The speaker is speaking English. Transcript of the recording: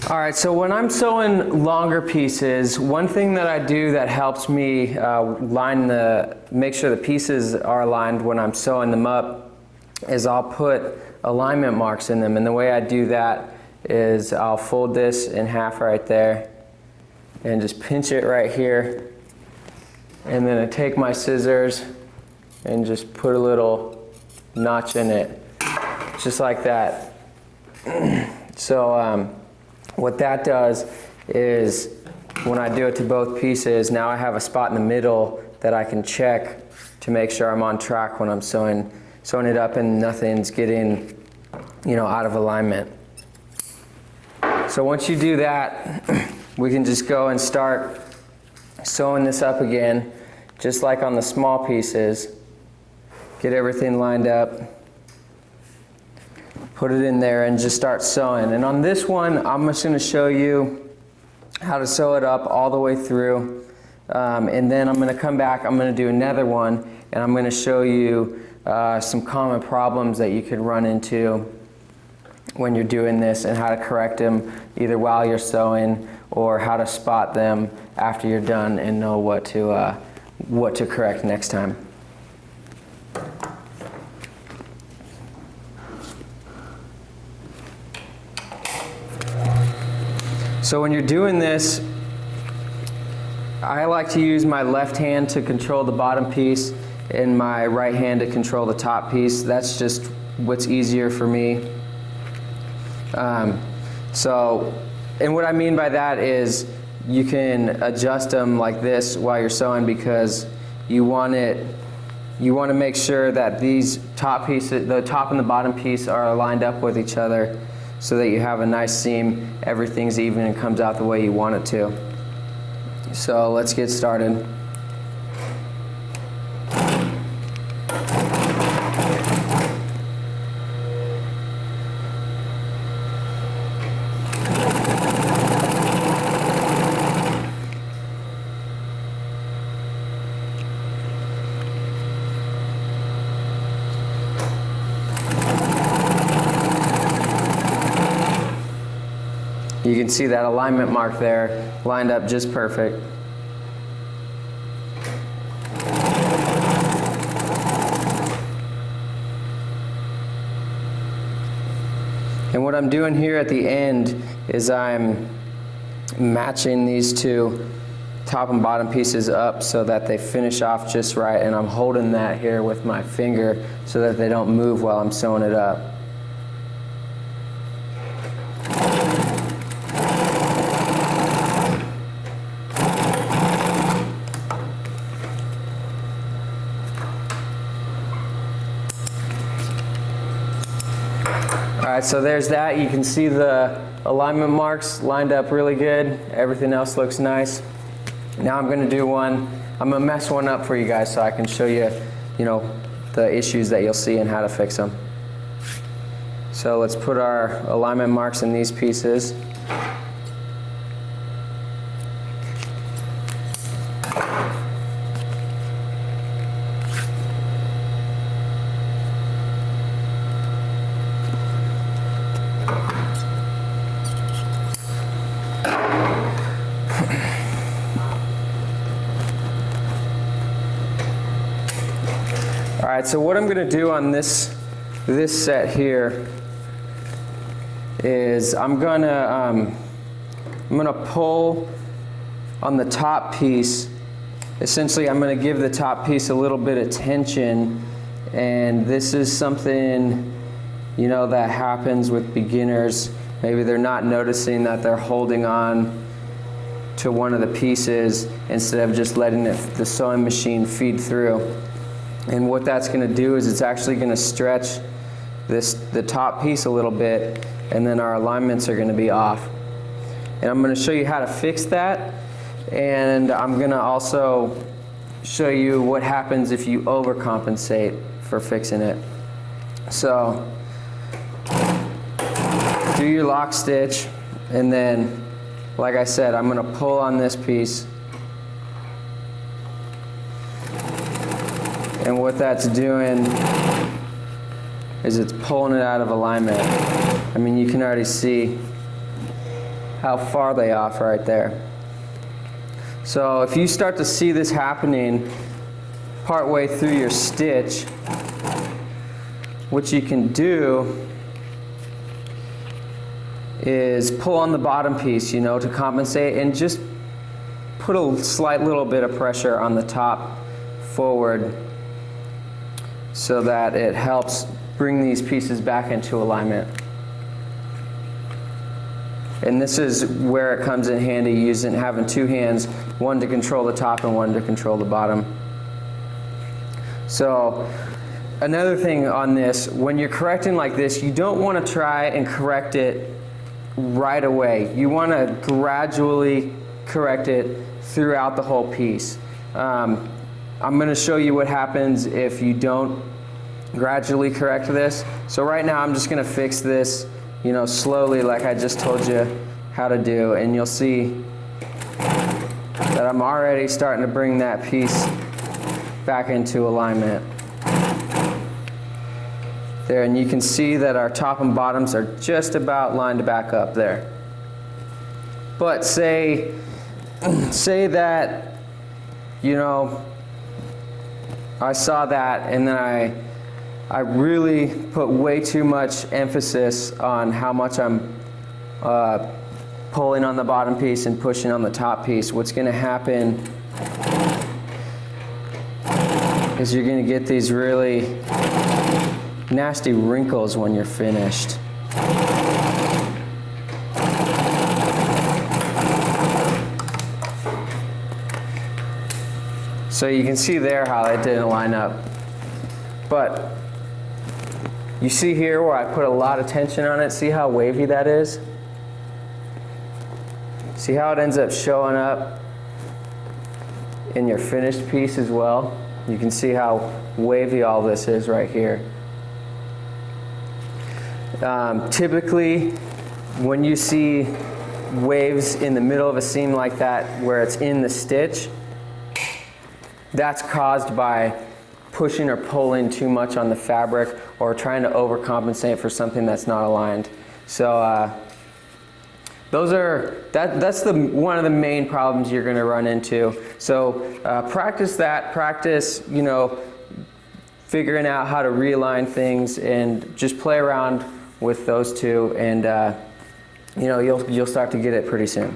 All right, so when I'm sewing longer pieces, one thing that I do that helps me make sure the pieces are aligned when I'm sewing them up is I'll put alignment marks in them. And the way I do that is I'll fold this in half right there and just pinch it right here. And then I take my scissors and just put a little notch in it, just like that. So what that does is when I do it to both pieces, now I have a spot in the middle that I can check to make sure I'm on track when I'm sewing it up and nothing's getting, out of alignment. So once you do that, we can just go and start sewing this up again, just like on the small pieces. Get everything lined up. Put it in there and just start sewing. And on this one, I'm just going to show you how to sew it up all the way through. And then I'm going to come back, I'm going to do another one, and I'm going to show you some common problems that you could run into when you're doing this and how to correct them either while you're sewing or how to spot them after you're done and know what to correct next time. So when you're doing this, I like to use my left hand to control the bottom piece and my right hand to control the top piece. That's just what's easier for me. And what I mean by that is you can adjust them like this while you're sewing because you want to make sure that these top pieces, the top and the bottom piece, are lined up with each other, so that you have a nice seam, everything's even and comes out the way you want it to. So let's get started. You can see that alignment mark there, lined up just perfect. And what I'm doing here at the end is I'm matching these two top and bottom pieces up so that they finish off just right, and I'm holding that here with my finger so that they don't move while I'm sewing it up. Alright, so there's that. You can see the alignment marks lined up really good. Everything else looks nice. Now I'm going to do one. I'm going to mess one up for you guys so I can show you, the issues that you'll see and how to fix them. So let's put our alignment marks in these pieces. All right, so what I'm going to do on this set here is I'm going to pull on the top piece. Essentially, I'm going to give the top piece a little bit of tension, and this is something that happens with beginners. Maybe they're not noticing that they're holding on to one of the pieces instead of just letting the sewing machine feed through. And what that's going to do is it's actually going to stretch the top piece a little bit, and then our alignments are going to be off. And I'm going to show you how to fix that, and I'm going to also show you what happens if you overcompensate for fixing it. So do your lock stitch, and then, like I said, I'm going to pull on this piece. And what that's doing is it's pulling it out of alignment. I mean, you can already see how far they off right there. So if you start to see this happening partway through your stitch, what you can do is pull on the bottom piece, you know, to compensate, and just put a slight little bit of pressure on the top forward so that it helps bring these pieces back into alignment. And this is where it comes in handy, having two hands, one to control the top and one to control the bottom. So another thing on this, when you're correcting like this, you don't want to try and correct it right away. You want to gradually correct it throughout the whole piece. I'm going to show you what happens if you don't gradually correct this. So right now I'm just going to fix this, you know, slowly, like I just told you how to do, and you'll see that I'm already starting to bring that piece back into alignment there, and you can see that our top and bottoms are just about lined back up there. But say that, you know, I saw that and then I really put way too much emphasis on how much I'm pulling on the bottom piece and pushing on the top piece. What's going to happen is you're going to get these really nasty wrinkles when you're finished. So you can see there how it didn't line up. But you see here where I put a lot of tension on it. See how wavy that is? See how it ends up showing up in your finished piece as well? You can see how wavy all this is right here. Typically, when you see waves in the middle of a seam like that where it's in the stitch, that's caused by pushing or pulling too much on the fabric or trying to overcompensate for something that's not aligned. So that's one of the main problems you're going to run into. So practice that. Practice, you know, figuring out how to realign things, and just play around with those two, and you know, you'll start to get it pretty soon.